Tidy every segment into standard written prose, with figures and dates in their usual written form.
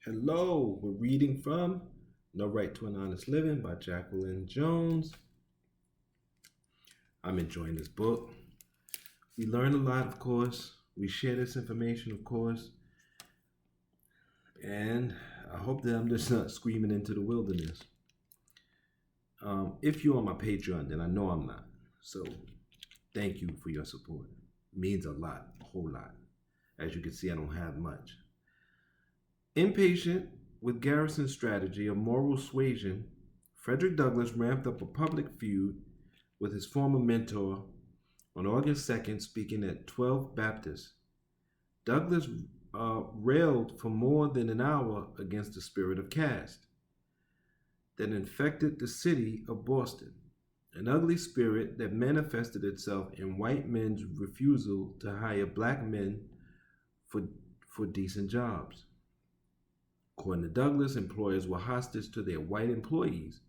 Hello, we're reading from No Right to an Honest Living by Jacqueline Jones. I'm enjoying this book. We learn a lot, of course. We share this information, of course. And I hope that I'm just not screaming into the wilderness. If you're on my Patreon, then I know I'm not. So thank you for your support. It means a lot, a whole lot. As you can see, I don't have much. Impatient with Garrison's strategy of moral suasion, Frederick Douglass ramped up a public feud with his former mentor on August 2nd, speaking at 12 Baptist. Douglass railed for more than an hour against the spirit of caste that infected the city of Boston, an ugly spirit that manifested itself in white men's refusal to hire black men for decent jobs. According to Douglass, employers were hostage to their white employees,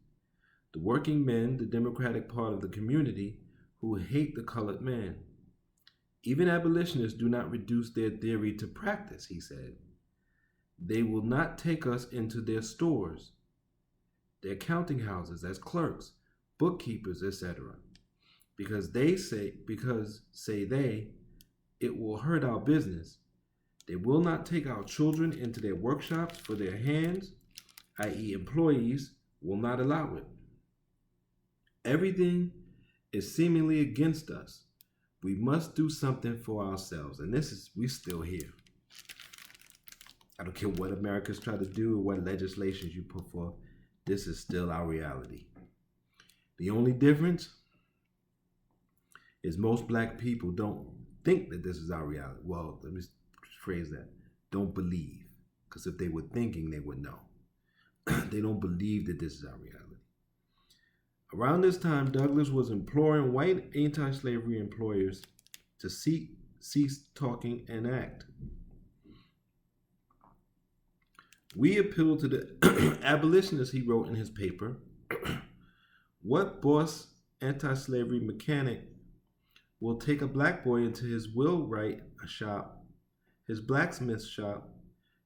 the working men, the democratic part of the community, who hate the colored man. Even abolitionists do not reduce their theory to practice, he said. They will not take us into their stores, their counting houses as clerks, bookkeepers, etc., because say they, it will hurt our business. They will not take our children into their workshops for their hands, i.e. employees will not allow it. Everything is seemingly against us. We must do something for ourselves. And we're still here. I don't care what America's trying to do or what legislations you put forth. This is still our reality. The only difference is most black people don't think that this is our reality. Well, let me phrase that. Don't believe. Because if they were thinking, they would know. They don't believe that this is our reality. Around this time, Douglass was imploring white anti-slavery employers to cease talking and act. We appeal to the abolitionists, he wrote in his paper. What boss anti-slavery mechanic will take a black boy into his wheelwright shop, his blacksmith shop,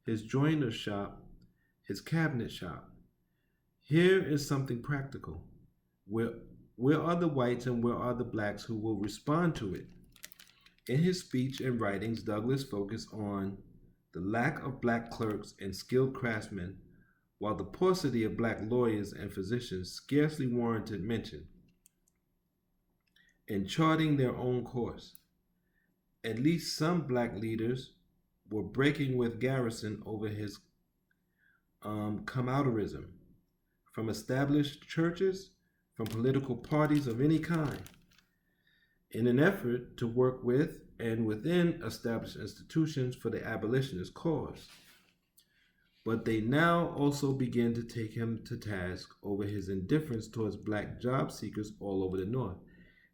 his joiner's shop, his cabinet shop? Here is something practical. Where are the whites and where are the blacks who will respond to it? In his speech and writings, Douglass focused on the lack of black clerks and skilled craftsmen, while the paucity of black lawyers and physicians scarcely warranted mention. In charting their own course, at least some black leaders were breaking with Garrison over his come-outerism from established churches, from political parties of any kind, in an effort to work with and within established institutions for the abolitionist cause. But they now also begin to take him to task over his indifference towards black job seekers all over the North.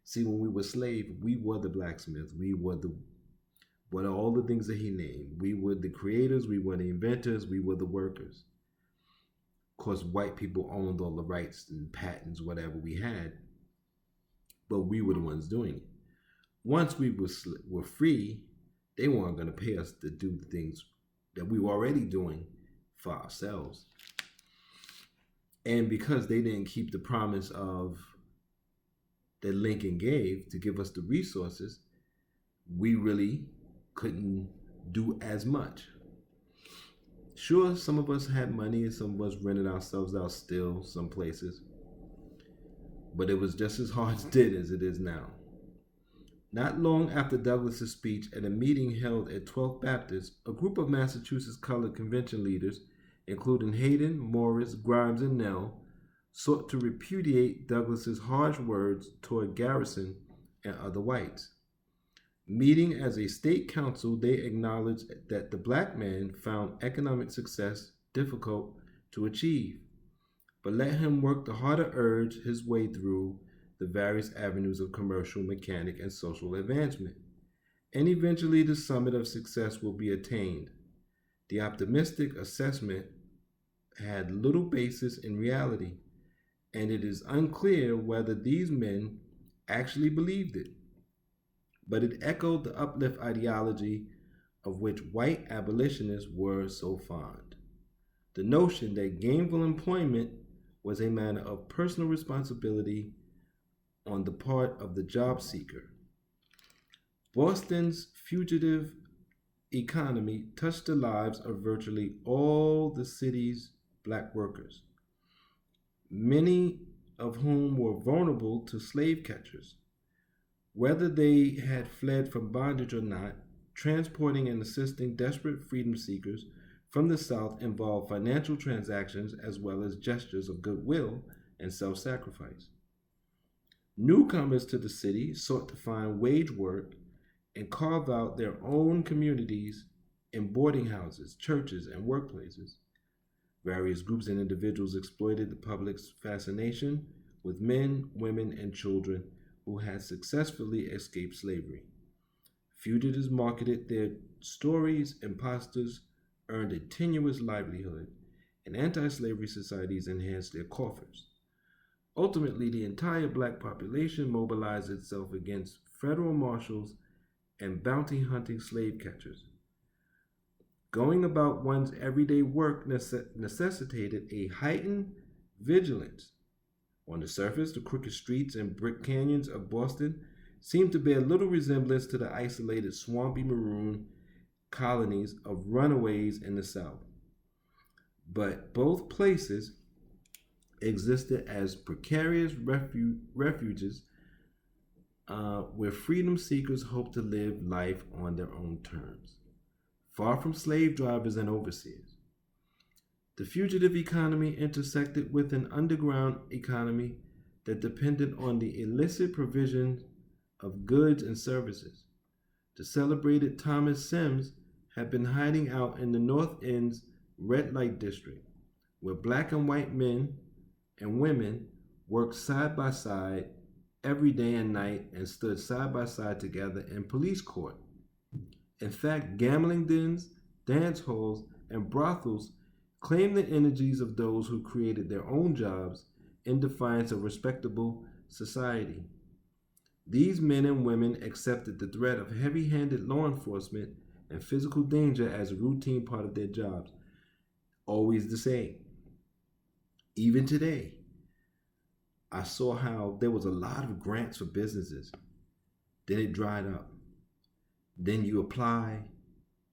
See, when we were slaves, we were the blacksmiths, we were what are all the things that he named. We were the creators, we were the inventors, we were the workers. Of course, white people owned all the rights and patents, whatever we had, but we were the ones doing it. Once we were free, they weren't going to pay us to do the things that we were already doing for ourselves. And because they didn't keep the promise of that Lincoln gave to give us the resources, we really couldn't do as much. Sure, some of us had money and some of us rented ourselves out still some places, but it was just as hard did as it is now. Not long after Douglass's speech at a meeting held at 12th Baptist, a group of Massachusetts colored convention leaders, including Hayden, Morris, Grimes, and Nell, sought to repudiate Douglass's harsh words toward Garrison and other whites. Meeting as a state council, they acknowledged that the black man found economic success difficult to achieve, but let him work the harder urge his way through the various avenues of commercial, mechanic, and social advancement. And eventually the summit of success will be attained. The optimistic assessment had little basis in reality, and it is unclear whether these men actually believed it. But it echoed the uplift ideology of which white abolitionists were so fond. the notion that gainful employment was a matter of personal responsibility on the part of the job seeker. Boston's fugitive economy touched the lives of virtually all the city's black workers, many of whom were vulnerable to slave catchers. Whether they had fled from bondage or not, transporting and assisting desperate freedom seekers from the South involved financial transactions as well as gestures of goodwill and self sacrifice. Newcomers to the city sought to find wage work and carve out their own communities in boarding houses, churches, and workplaces. Various groups and individuals exploited the public's fascination with men, women, and children who had successfully escaped slavery. Fugitives marketed their stories, impostors earned a tenuous livelihood, and anti-slavery societies enhanced their coffers. Ultimately, the entire black population mobilized itself against federal marshals and bounty-hunting slave catchers. Going about one's everyday work necessitated a heightened vigilance. On the surface, the crooked streets and brick canyons of Boston seemed to bear little resemblance to the isolated swampy maroon colonies of runaways in the South. But both places existed as precarious refuges where freedom seekers hoped to live life on their own terms, far from slave drivers and overseers. The fugitive economy intersected with an underground economy that depended on the illicit provision of goods and services. The celebrated Thomas Sims had been hiding out in the North End's red light district, where black and white men and women worked side by side every day and night and stood side by side together in police court. In fact, gambling dens, dance halls, and brothels claimed the energies of those who created their own jobs in defiance of respectable society. These men and women accepted the threat of heavy-handed law enforcement and physical danger as a routine part of their jobs. Always the same. Even today, I saw how there was a lot of grants for businesses. Then it dried up. Then you apply,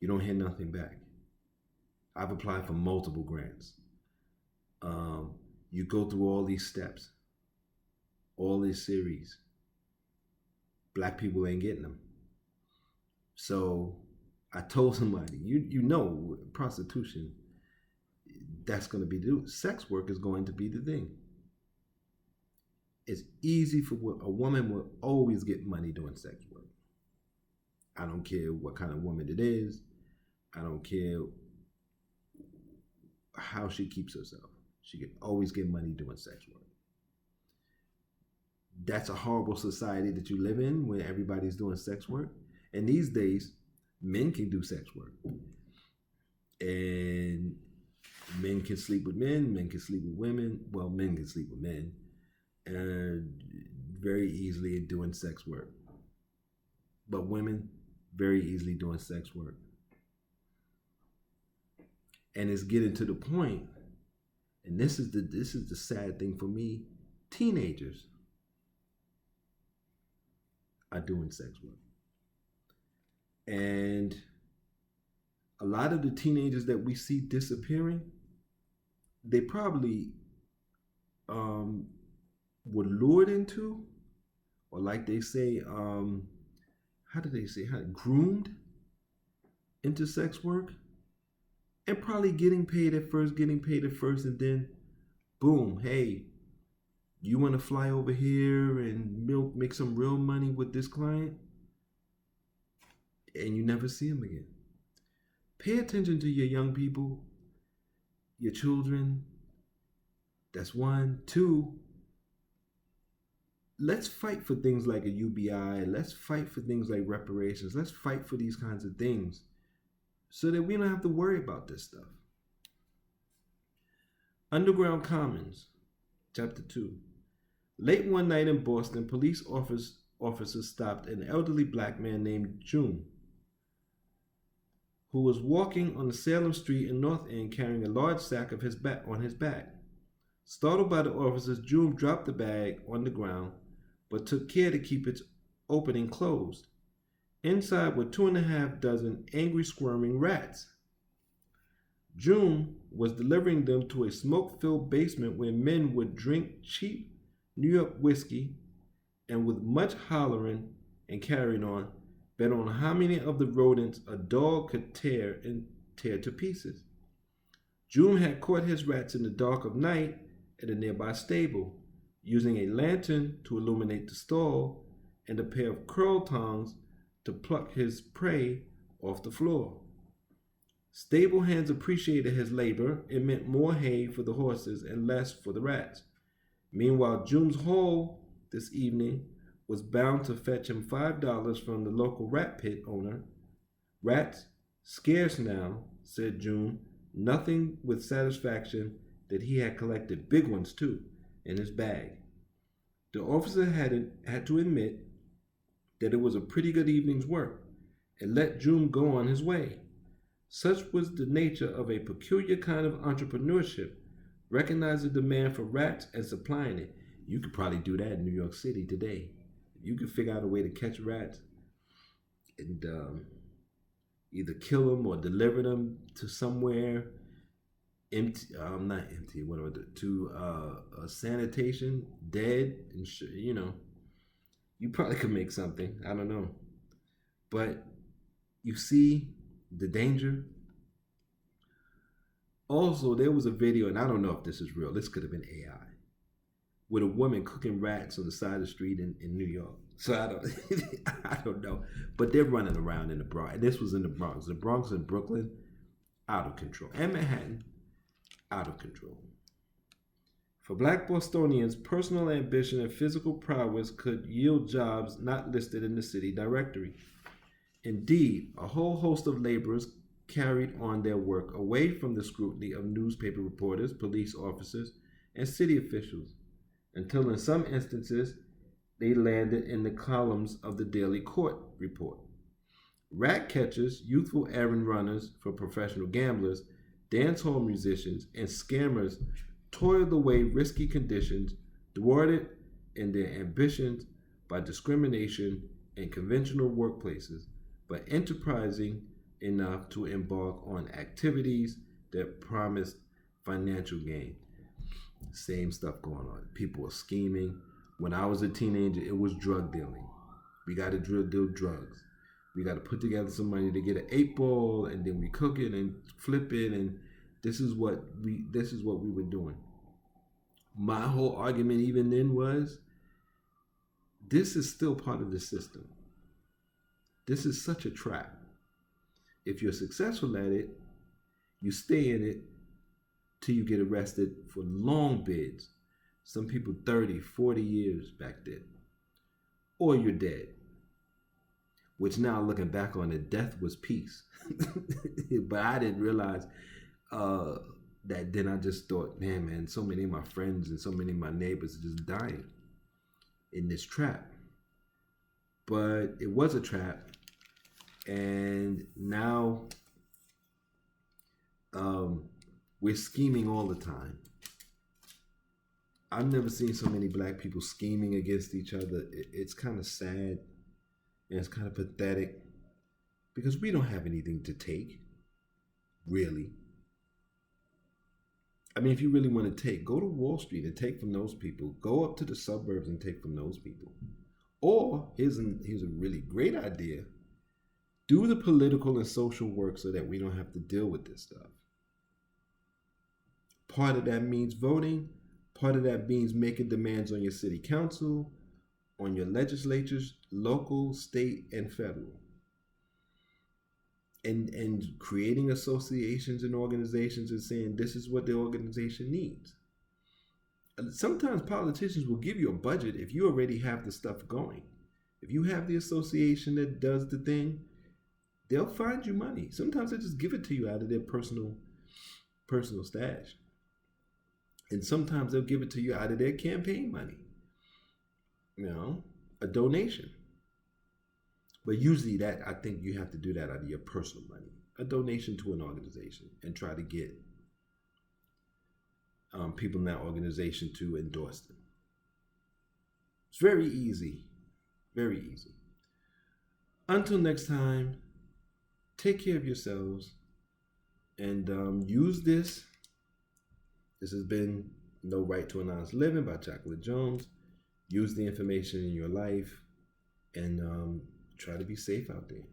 you don't hear nothing back. I've applied for multiple grants. You go through all these steps, all this series. Black people ain't getting them. So I told somebody, you know, prostitution, that's going to be the sex work is going to be the thing. It's easy for a woman will always get money doing sex work. I don't care what kind of woman it is. I don't care how she keeps herself. She can always get money doing sex work. That's a horrible society that you live in where everybody's doing sex work. And these days, men can do sex work. And men can sleep with men can sleep with women. Well, men can sleep with men. And very easily doing sex work. But women, very easily doing sex work. And it's getting to the point, and this is the sad thing for me, teenagers are doing sex work. And a lot of the teenagers that we see disappearing, they probably were lured into, or like they say, groomed into sex work, and probably getting paid at first, and then boom, hey, you want to fly over here and make some real money with this client, and you never see him again. Pay attention to your young people, your children. That's one. Two, let's fight for things like a UBI. Let's fight for things like reparations. Let's fight for these kinds of things so that we don't have to worry about this stuff. Underground Commons, Chapter 2. Late one night in Boston, police officers stopped an elderly black man named June, who was walking on the Salem Street in North End carrying a large sack on his back. Startled by the officers, June dropped the bag on the ground, but took care to keep its opening closed. Inside were 2.5 dozen angry, squirming rats. June was delivering them to a smoke-filled basement where men would drink cheap New York whiskey and with much hollering and carrying on, bet on how many of the rodents a dog could tear to pieces. June had caught his rats in the dark of night at a nearby stable, using a lantern to illuminate the stall and a pair of curl tongs to pluck his prey off the floor. Stable hands appreciated his labor. It meant more hay for the horses and less for the rats. Meanwhile, June's haul this evening was bound to fetch him $5 from the local rat pit owner. Rats, scarce now, said June, nothing with satisfaction that he had collected big ones too in his bag. The officer had to admit that it was a pretty good evening's work and let June go on his way. Such was the nature of a peculiar kind of entrepreneurship, recognizing the demand for rats and supplying it. You could probably do that in New York City today. You could figure out a way to catch rats and either kill them or deliver them to somewhere empty. Not empty. To sanitation, dead, and you probably could make something. I don't know, but you see the danger. Also, there was a video, and I don't know if this is real. This could have been AI, with a woman cooking rats on the side of the street in New York. So I don't know, but they're running around in the Bronx. And this was in the Bronx. The Bronx and Brooklyn, out of control, and Manhattan, out of control. For Black Bostonians, personal ambition and physical prowess could yield jobs not listed in the city directory. Indeed, a whole host of laborers carried on their work away from the scrutiny of newspaper reporters, police officers, and city officials, until in some instances they landed in the columns of the daily court report. Rat catchers, youthful errand runners for professional gamblers, dance hall musicians, and scammers toiled away risky conditions, thwarted in their ambitions by discrimination in conventional workplaces, but enterprising enough to embark on activities that promised financial gain. Same stuff going on. People were scheming. When I was a teenager, it was drug dealing. We got to deal drugs. We got to put together some money to get an 8-ball, and then we cook it and flip it, and this is what we were doing. My whole argument even then was, this is still part of the system. This is such a trap. If you're successful at it, you stay in it till you get arrested for long bids. Some people 30, 40 years back then. Or you're dead. Which now looking back on it, death was peace. But I didn't realize that then. I just thought, man, so many of my friends and so many of my neighbors are just dying in this trap. But it was a trap. And now we're scheming all the time. I've never seen so many black people scheming against each other. It's kind of sad and it's kind of pathetic because we don't have anything to take, really. I mean, if you really want to take, go to Wall Street and take from those people. Go up to the suburbs and take from those people. Or here's a really great idea. Do the political and social work so that we don't have to deal with this stuff. Part of that means voting. Part of that means making demands on your city council, on your legislatures, local, state, and federal. And creating associations and organizations and saying this is what the organization needs. Sometimes politicians will give you a budget if you already have the stuff going. If you have the association that does the thing, they'll find you money. Sometimes they just give it to you out of their personal stash. And sometimes they'll give it to you out of their campaign money. A donation. But usually I think you have to do that out of your personal money. a donation to an organization and try to get people in that organization to endorse them. It's very easy. Very easy. Until next time, take care of yourselves and use this. This has been No Right to an Honest Living by Jacqueline Jones. Use the information in your life and try to be safe out there.